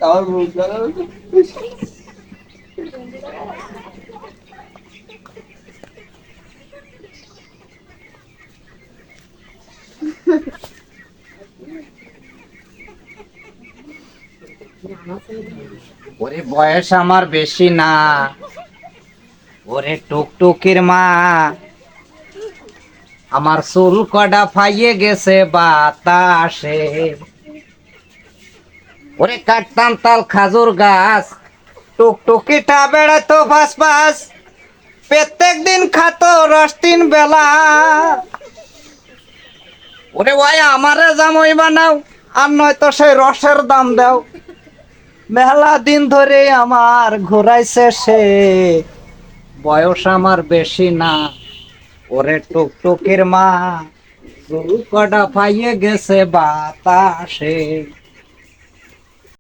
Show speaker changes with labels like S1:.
S1: আমার মুখ ধরা
S2: ওরে বয়স আমার বেশি না, ওরে টুকটুকির মা, আমার চুল কটা ফাইয়ে গেছে বাতাসে। ওরে কাটতাম তাল খাজুর গাছ, টুকটুকিটা বেড়াতো ফাঁস ফাঁস, প্রত্যেক দিন খাতো রস 3 বেলা। ওরে ভাই আমারে জামাই বানাও, আর নয়তো সেই রসের দাম দাও। মেলা দিন ধরে আমার ঘুরাইছে সে, বয়স আমার বেশি না, ওরে টুকটুকির মা, চুল কটা পাইয়ে গেছে বাতাসে।